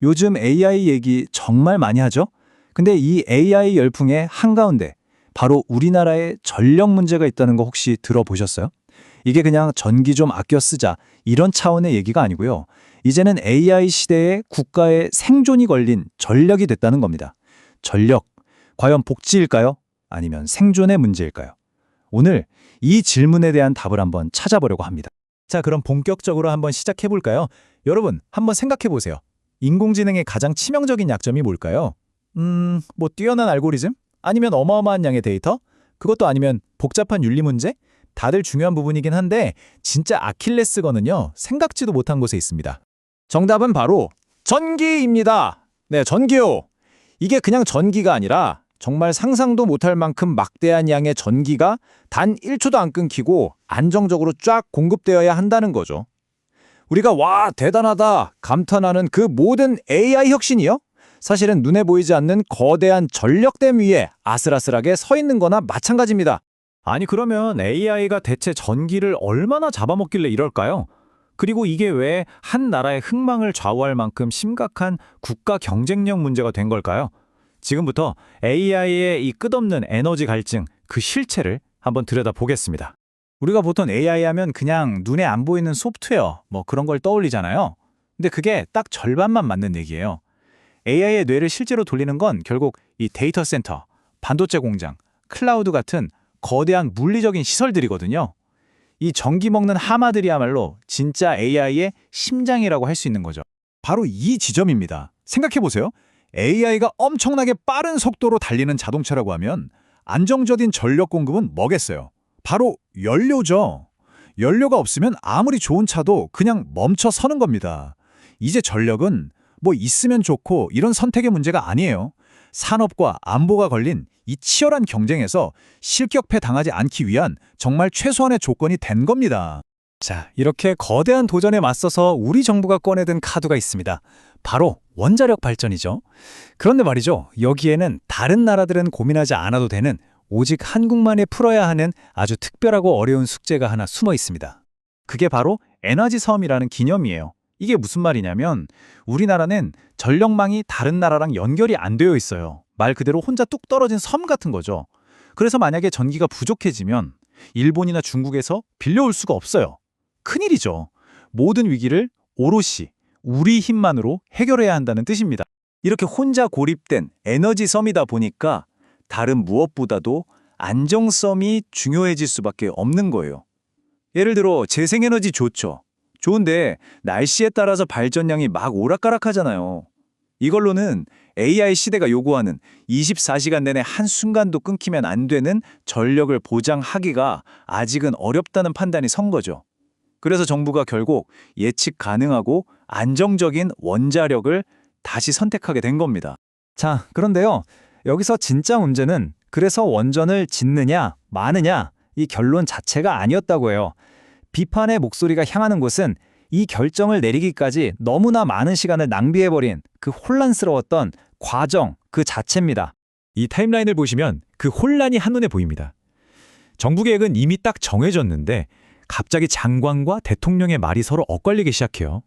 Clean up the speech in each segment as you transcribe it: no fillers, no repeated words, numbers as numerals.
요즘 AI 얘기 정말 많이 하죠? 근데 이 AI 열풍의 한가운데 바로 우리나라에 전력 문제가 있다는 거 혹시 들어보셨어요? 이게 그냥 전기 좀 아껴 쓰자 이런 차원의 얘기가 아니고요. 이제는 AI 시대에 국가의 생존이 걸린 전력이 됐다는 겁니다. 전력, 과연 복지일까요? 아니면 생존의 문제일까요? 오늘 이 질문에 대한 답을 한번 찾아보려고 합니다. 자, 그럼 본격적으로 한번 시작해 볼까요? 여러분, 한번 생각해 보세요. 인공지능의 가장 치명적인 약점이 뭘까요? 뭐 뛰어난 알고리즘? 아니면 어마어마한 양의 데이터? 그것도 아니면 복잡한 윤리 문제? 다들 중요한 부분이긴 한데 진짜 아킬레스건은요, 생각지도 못한 곳에 있습니다. 정답은 바로 전기입니다. 네, 전기요. 이게 그냥 전기가 아니라 정말 상상도 못할 만큼 막대한 양의 전기가 단 1초도 안 끊기고 안정적으로 쫙 공급되어야 한다는 거죠. 우리가 와, 대단하다 감탄하는 그 모든 AI 혁신이요? 사실은 눈에 보이지 않는 거대한 전력댐 위에 아슬아슬하게 서 있는 거나 마찬가지입니다. 아니 그러면 AI가 대체 전기를 얼마나 잡아먹길래 이럴까요? 그리고 이게 왜 한 나라의 흥망을 좌우할 만큼 심각한 국가 경쟁력 문제가 된 걸까요? 지금부터 AI의 이 끝없는 에너지 갈증, 그 실체를 한번 들여다보겠습니다. 우리가 보통 AI 하면 그냥 눈에 안 보이는 소프트웨어, 뭐 그런 걸 떠올리잖아요. 근데 그게 딱 절반만 맞는 얘기예요. AI의 뇌를 실제로 돌리는 건 결국 이 데이터 센터, 반도체 공장, 클라우드 같은 거대한 물리적인 시설들이거든요. 이 전기 먹는 하마들이야말로 진짜 AI의 심장이라고 할 수 있는 거죠. 바로 이 지점입니다. 생각해보세요. AI가 엄청나게 빠른 속도로 달리는 자동차라고 하면 안정적인 전력 공급은 뭐겠어요? 바로 연료죠. 연료가 없으면 아무리 좋은 차도 그냥 멈춰 서는 겁니다. 이제 전력은 뭐 있으면 좋고 이런 선택의 문제가 아니에요. 산업과 안보가 걸린 이 치열한 경쟁에서 실격패 당하지 않기 위한 정말 최소한의 조건이 된 겁니다. 자, 이렇게 거대한 도전에 맞서서 우리 정부가 꺼내든 카드가 있습니다. 바로 원자력 발전이죠. 그런데 말이죠, 여기에는 다른 나라들은 고민하지 않아도 되는 오직 한국만에 풀어야 하는 아주 특별하고 어려운 숙제가 하나 숨어 있습니다. 그게 바로 에너지 섬이라는 개념이에요. 이게 무슨 말이냐면 우리나라는 전력망이 다른 나라랑 연결이 안 되어 있어요. 말 그대로 혼자 뚝 떨어진 섬 같은 거죠. 그래서 만약에 전기가 부족해지면 일본이나 중국에서 빌려올 수가 없어요. 큰일이죠. 모든 위기를 오롯이 우리 힘만으로 해결해야 한다는 뜻입니다. 이렇게 혼자 고립된 에너지 섬이다 보니까 다른 무엇보다도 안정성이 중요해질 수밖에 없는 거예요. 예를 들어 재생에너지 좋죠. 좋은데 날씨에 따라서 발전량이 막 오락가락하잖아요. 이걸로는 AI 시대가 요구하는 24시간 내내 한순간도 끊기면 안 되는 전력을 보장하기가 아직은 어렵다는 판단이 선 거죠. 그래서 정부가 결국 예측 가능하고 안정적인 원자력을 다시 선택하게 된 겁니다. 자, 그런데요. 여기서 진짜 문제는 그래서 원전을 짓느냐, 마느냐 이 결론 자체가 아니었다고 해요. 비판의 목소리가 향하는 곳은 이 결정을 내리기까지 너무나 많은 시간을 낭비해버린 그 혼란스러웠던 과정 그 자체입니다. 이 타임라인을 보시면 그 혼란이 한눈에 보입니다. 정부 계획은 이미 딱 정해졌는데 갑자기 장관과 대통령의 말이 서로 엇갈리기 시작해요.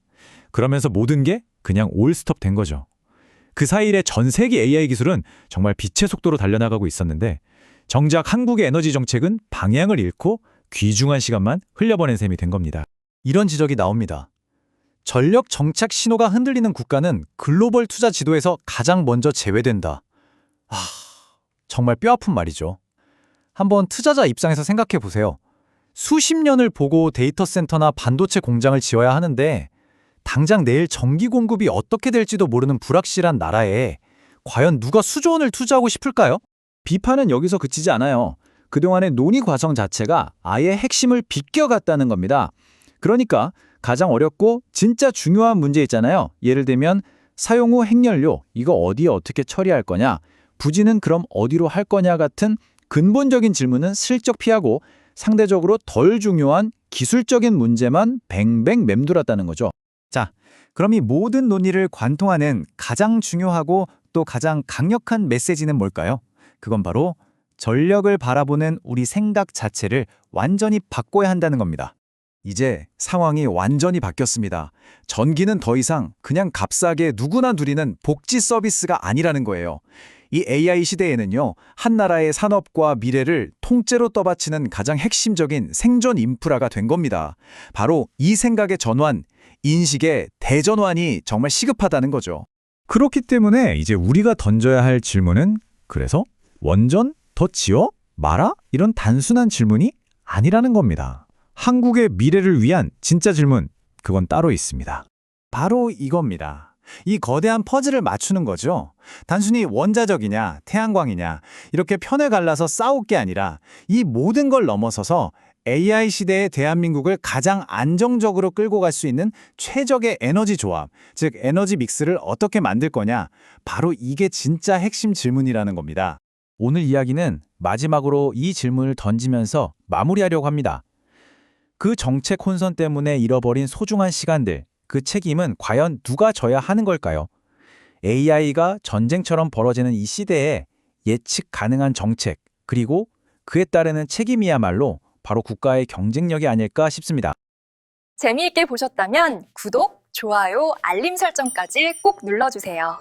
그러면서 모든 게 그냥 올스톱 된 거죠. 그 사이에 전 세계 AI 기술은 정말 빛의 속도로 달려나가고 있었는데 정작 한국의 에너지 정책은 방향을 잃고 귀중한 시간만 흘려보낸 셈이 된 겁니다. 이런 지적이 나옵니다. 전력 정책 신호가 흔들리는 국가는 글로벌 투자 지도에서 가장 먼저 제외된다. 정말 뼈아픈 말이죠. 한번 투자자 입장에서 생각해 보세요. 수십 년을 보고 데이터 센터나 반도체 공장을 지어야 하는데 당장 내일 전기 공급이 어떻게 될지도 모르는 불확실한 나라에 과연 누가 수조 원을 투자하고 싶을까요? 비판은 여기서 그치지 않아요. 그동안의 논의 과정 자체가 아예 핵심을 비껴갔다는 겁니다. 그러니까 가장 어렵고 진짜 중요한 문제 있잖아요. 예를 들면 사용 후 핵연료 이거 어디에 어떻게 처리할 거냐, 부지는 그럼 어디로 할 거냐 같은 근본적인 질문은 슬쩍 피하고 상대적으로 덜 중요한 기술적인 문제만 뱅뱅 맴돌았다는 거죠. 자, 그럼 이 모든 논의를 관통하는 가장 중요하고 또 가장 강력한 메시지는 뭘까요? 그건 바로 전력을 바라보는 우리 생각 자체를 완전히 바꿔야 한다는 겁니다. 이제 상황이 완전히 바뀌었습니다. 전기는 더 이상 그냥 값싸게 누구나 누리는 복지 서비스가 아니라는 거예요. 이 AI 시대에는요, 한 나라의 산업과 미래를 통째로 떠받치는 가장 핵심적인 생존 인프라가 된 겁니다. 바로 이 생각의 전환, 인식의 대전환이 정말 시급하다는 거죠. 그렇기 때문에 이제 우리가 던져야 할 질문은 그래서 원전 더 지어? 말아? 이런 단순한 질문이 아니라는 겁니다. 한국의 미래를 위한 진짜 질문, 그건 따로 있습니다. 바로 이겁니다. 이 거대한 퍼즐을 맞추는 거죠. 단순히 원자력이냐, 태양광이냐, 이렇게 편을 갈라서 싸울 게 아니라 이 모든 걸 넘어서서 AI 시대의 대한민국을 가장 안정적으로 끌고 갈 수 있는 최적의 에너지 조합, 즉 에너지 믹스를 어떻게 만들 거냐, 바로 이게 진짜 핵심 질문이라는 겁니다. 오늘 이야기는 마지막으로 이 질문을 던지면서 마무리하려고 합니다. 그 정책 혼선 때문에 잃어버린 소중한 시간들, 그 책임은 과연 누가 져야 하는 걸까요? AI가 전쟁처럼 벌어지는 이 시대에 예측 가능한 정책, 그리고 그에 따르는 책임이야말로 바로 국가의 경쟁력이 아닐까 싶습니다. 재미있게 보셨다면 구독, 좋아요, 알림 설정까지 꼭 눌러주세요.